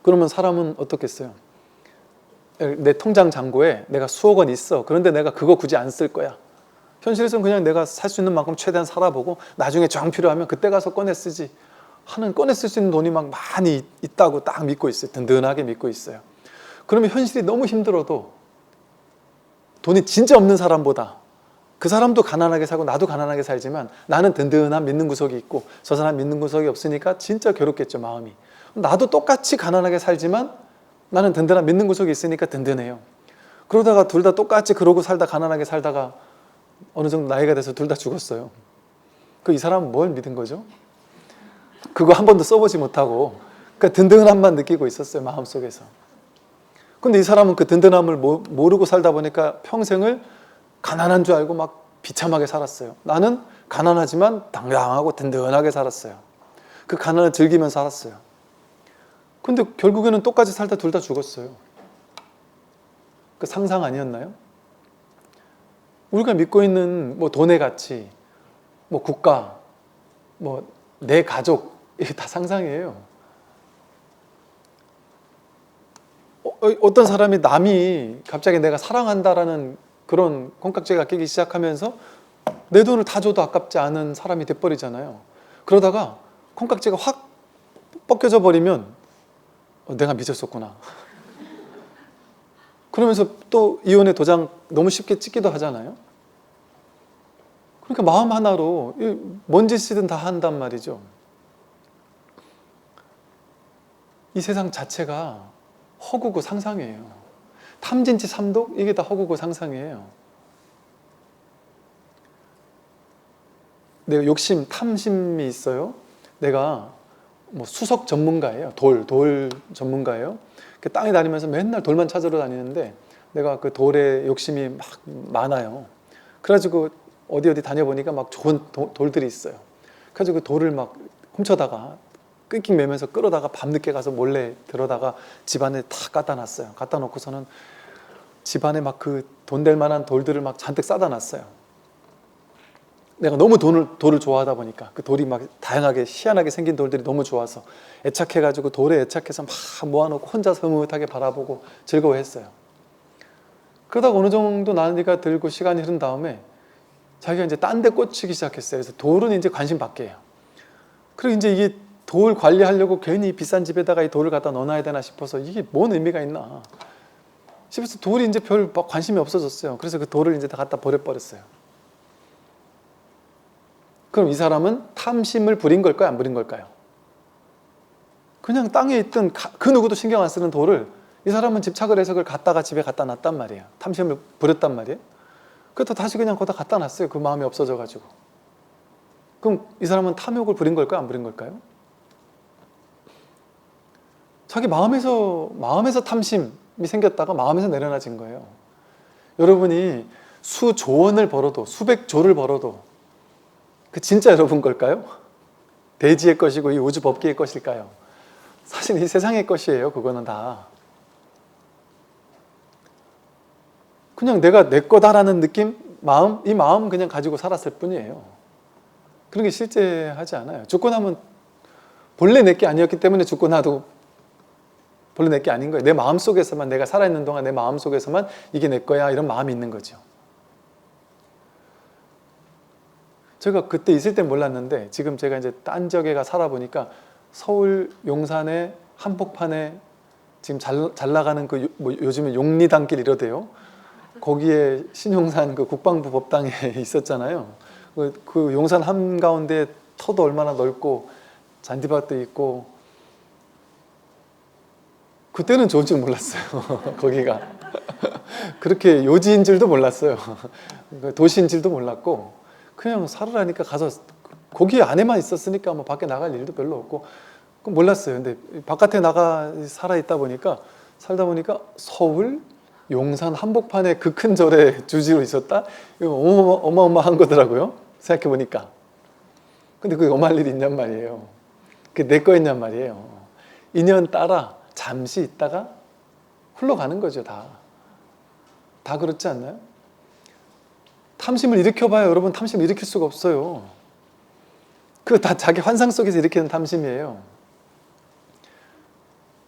S1: 그러면 사람은 어떻겠어요? 내 통장 잔고에 내가 수억 원 있어. 그런데 내가 그거 굳이 안 쓸 거야. 현실에서는 그냥 내가 살 수 있는 만큼 최대한 살아보고 나중에 정 필요하면 그때 가서 꺼내 쓰지 하는, 꺼내 쓸 수 있는 돈이 막 많이 있다고 딱 믿고 있어요. 든든하게 믿고 있어요. 그러면 현실이 너무 힘들어도 돈이 진짜 없는 사람보다, 그 사람도 가난하게 살고 나도 가난하게 살지만 나는 든든한 믿는 구석이 있고 저 사람 믿는 구석이 없으니까 진짜 괴롭겠죠, 마음이. 나도 똑같이 가난하게 살지만 나는 든든한 믿는 구석이 있으니까 든든해요. 그러다가 둘 다 똑같이 그러고 살다 가난하게 살다가 어느 정도 나이가 돼서 둘 다 죽었어요. 이 사람은 뭘 믿은 거죠? 그거 한 번도 써보지 못하고 그러니까 든든함만 느끼고 있었어요, 마음속에서. 근데 이 사람은 그 든든함을 모르고 살다 보니까 평생을 가난한 줄 알고 막 비참하게 살았어요. 나는 가난하지만 당당하고 든든하게 살았어요. 그 가난을 즐기면서 살았어요. 근데 결국에는 똑같이 살다 둘 다 죽었어요. 그 상상 아니었나요? 우리가 믿고 있는 뭐 돈의 가치, 뭐 국가, 뭐 내 가족, 이게 다 상상이에요. 어떤 사람이 남이 갑자기 내가 사랑한다라는 그런 콩깍지가 끼기 시작하면서 내 돈을 다 줘도 아깝지 않은 사람이 돼버리잖아요. 그러다가 콩깍지가 확 벗겨져 버리면 내가 미쳤었구나. 그러면서 또 이혼의 도장 너무 쉽게 찍기도 하잖아요. 그러니까 마음 하나로 뭔 짓이든 다 한단 말이죠. 이 세상 자체가 허구고 상상이에요. 탐진치 삼독? 이게 다 허구고 상상이에요. 내가 욕심, 탐심이 있어요. 내가 뭐 수석 전문가예요. 돌 전문가예요. 땅에 다니면서 맨날 돌만 찾으러 다니는데 내가 그 돌에 욕심이 막 많아요. 그래가지고 어디 다녀보니까 막 좋은 돌들이 있어요. 그래가지고 그 돌을 막 훔쳐다가 낑낑 매면서 끌어다가 밤늦게 가서 몰래 들어다가 집안에 다 갖다 놨어요. 갖다 놓고서는 집안에 막 그 돈 될 만한 돌들을 막 잔뜩 싸다 놨어요. 내가 너무 돌을 좋아하다 보니까 그 돌이 막 다양하게 희한하게 생긴 돌들이 너무 좋아서 애착해가지고 돌에 애착해서 막 모아놓고 혼자 흐뭇하게 바라보고 즐거워했어요. 그러다가 어느 정도 나이가 들고 시간이 흐른 다음에 자기가 이제 딴 데 꽂히기 시작했어요. 그래서 돌은 이제 관심 밖이에요. 그리고 이제 이게 돌 관리하려고 괜히 비싼 집에다가 이 돌을 갖다 넣어놔야 되나 싶어서 이게 뭔 의미가 있나 싶어서 돌이 이제 별 관심이 없어졌어요. 그래서 그 돌을 이제 다 갖다 버려버렸어요. 그럼 이 사람은 탐심을 부린 걸까요? 안 부린 걸까요? 그냥 땅에 있던 그 누구도 신경 안 쓰는 돌을 이 사람은 집착을 해서 그걸 갖다가 집에 갖다 놨단 말이에요. 탐심을 부렸단 말이에요. 그래서 다시 그냥 거기다 갖다 놨어요. 그 마음이 없어져가지고. 그럼 이 사람은 탐욕을 부린 걸까요? 안 부린 걸까요? 자기 마음에서 탐심이 생겼다가 마음에서 내려놔진 거예요. 여러분이 수조 원을 벌어도 수백조를 벌어도 그 진짜 여러분 걸까요? 대지의 것이고 이 우주 법계의 것일까요? 사실 이 세상의 것이에요. 그거는 다 그냥 내가 내 거다라는 느낌, 이 마음 그냥 가지고 살았을 뿐이에요. 그런 게 실제하지 않아요. 죽고 나면 본래 내 게 아니었기 때문에 죽고 나도 본래 내 게 아닌 거예요. 내 마음속에서만, 내가 살아있는 동안 내 마음속에서만 이게 내 거야 이런 마음이 있는 거죠. 제가 그때 있을 땐 몰랐는데 지금 제가 이제 딴 지역에 가 살아보니까 서울 용산의 한복판에 지금 잘 나가는 뭐 요즘에 용리단길 이러대요. 거기에 신용산 그 국방부 법당에 있었잖아요. 그 용산 한가운데 터도 얼마나 넓고 잔디밭도 있고 그때는 좋은 줄 몰랐어요. 거기가 그렇게 요지인 줄도 몰랐어요. 도시인 줄도 몰랐고 그냥 살으라니까 가서 거기 안에만 있었으니까 뭐 밖에 나갈 일도 별로 없고 그건 몰랐어요. 근데 바깥에 나가 살아 있다 보니까 살다 보니까 서울 용산 한복판에 그 큰 절에 주지로 있었다? 이거 어마어마한 거더라고요. 생각해 보니까. 근데 그게 엄할 일이 있냔 말이에요. 그게 내 거였냔 말이에요. 인연 따라 잠시 있다가 흘러가는 거죠, 다. 다 그렇지 않나요? 탐심을 일으켜봐요. 여러분, 탐심을 일으킬 수가 없어요. 그거 다 자기 환상 속에서 일으키는 탐심이에요.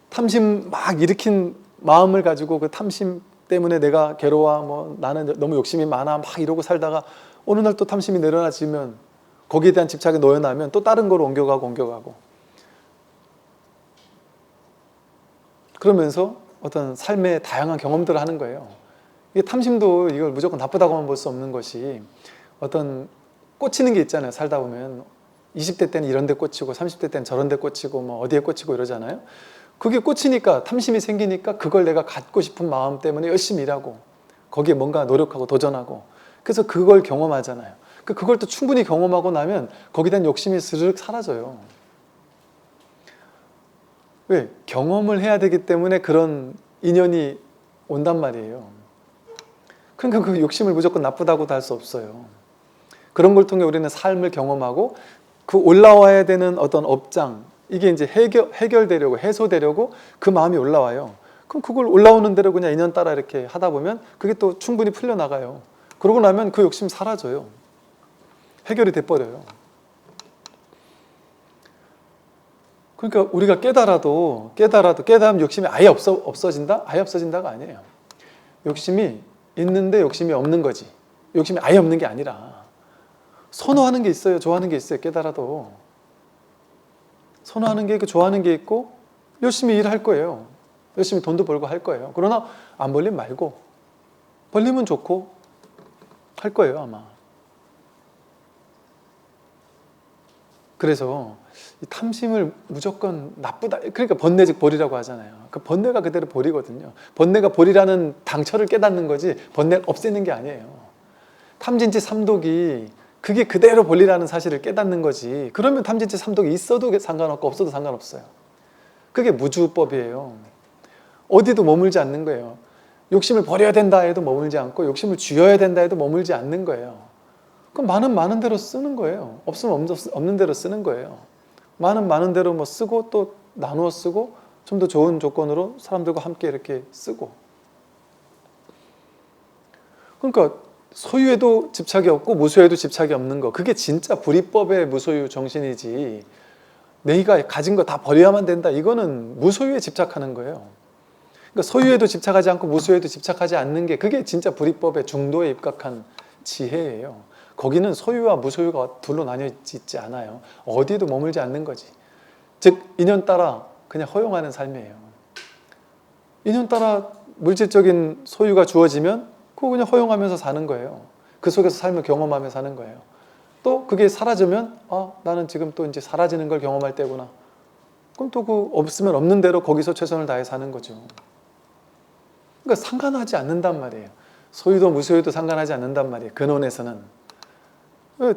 S1: 탐심 막 일으킨 마음을 가지고 그 탐심 때문에 내가 괴로워, 뭐 나는 너무 욕심이 많아, 막 이러고 살다가 어느 날 또 탐심이 내려놔지면 거기에 대한 집착이 놓여나면 또 다른 거로 옮겨가고 그러면서 어떤 삶의 다양한 경험들을 하는 거예요. 이게 탐심도 이걸 무조건 나쁘다고만 볼 수 없는 것이 어떤 꽂히는 게 있잖아요. 살다 보면 20대 때는 이런 데 꽂히고 30대 때는 저런 데 꽂히고 뭐 어디에 꽂히고 이러잖아요. 그게 꽂히니까 탐심이 생기니까 그걸 내가 갖고 싶은 마음 때문에 열심히 일하고 거기에 뭔가 노력하고 도전하고 그래서 그걸 경험하잖아요. 그걸 또 충분히 경험하고 나면 거기에 대한 욕심이 스르륵 사라져요. 왜? 경험을 해야 되기 때문에 그런 인연이 온단 말이에요. 그러니까 그 욕심을 무조건 나쁘다고도 할 수 없어요. 그런 걸 통해 우리는 삶을 경험하고 그 올라와야 되는 어떤 업장 이게 이제 해결되려고 해소되려고 그 마음이 올라와요. 그럼 그걸 올라오는 대로 그냥 인연 따라 이렇게 하다 보면 그게 또 충분히 풀려나가요. 그러고 나면 그 욕심 사라져요. 해결이 돼버려요. 그러니까 우리가 깨달으면 욕심이 아예 없어진다? 아예 없어진다가 아니에요. 욕심이 있는데 욕심이 없는 거지. 욕심이 아예 없는 게 아니라 선호하는 게 있어요. 좋아하는 게 있어요. 깨달아도 선호하는 게 있고 좋아하는 게 있고 열심히 일할 거예요. 열심히 돈도 벌고 할 거예요. 그러나 안 벌리면 말고 벌리면 좋고 할 거예요, 아마. 그래서 이 탐심을 무조건 나쁘다. 그러니까 번뇌즉 보리라고 하잖아요. 그 번뇌가 그대로 보리거든요. 번뇌가 보리라는 당처를 깨닫는 거지 번뇌를 없애는 게 아니에요. 탐진치 삼독이 그게 그대로 본리라는 사실을 깨닫는 거지. 그러면 탐진치 삼독이 있어도 상관없고 없어도 상관없어요. 그게 무주법이에요. 어디도 머물지 않는 거예요. 욕심을 버려야 된다 해도 머물지 않고 욕심을 쥐어야 된다 해도 머물지 않는 거예요. 그럼 많은 대로 쓰는 거예요. 없으면 없는 대로 쓰는 거예요. 많은 대로 뭐 쓰고 또 나누어 쓰고 좀 더 좋은 조건으로 사람들과 함께 이렇게 쓰고. 그러니까 소유에도 집착이 없고 무소유에도 집착이 없는 거, 그게 진짜 불이법의 무소유 정신이지. 내가 가진 거 다 버려야만 된다, 이거는 무소유에 집착하는 거예요. 그러니까 소유에도 집착하지 않고 무소유에도 집착하지 않는 게 그게 진짜 불이법의 중도에 입각한 지혜예요. 거기는 소유와 무소유가 둘로 나뉘어 있지 않아요. 어디에도 머물지 않는 거지. 즉 인연 따라 그냥 허용하는 삶이에요. 인연 따라 물질적인 소유가 주어지면 그거 그냥 허용하면서 사는 거예요. 그 속에서 삶을 경험하며 사는 거예요. 또 그게 사라지면 나는 지금 또 이제 사라지는 걸 경험할 때구나. 그럼 또 그 없으면 없는 대로 거기서 최선을 다해 사는 거죠. 그러니까 상관하지 않는단 말이에요. 소유도 무소유도 상관하지 않는단 말이에요. 근원에서는.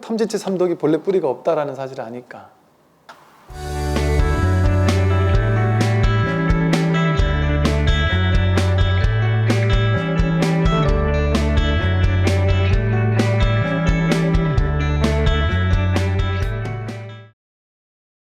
S1: 탐진치 삼독이 본래 뿌리가 없다라는 사실을 아니까.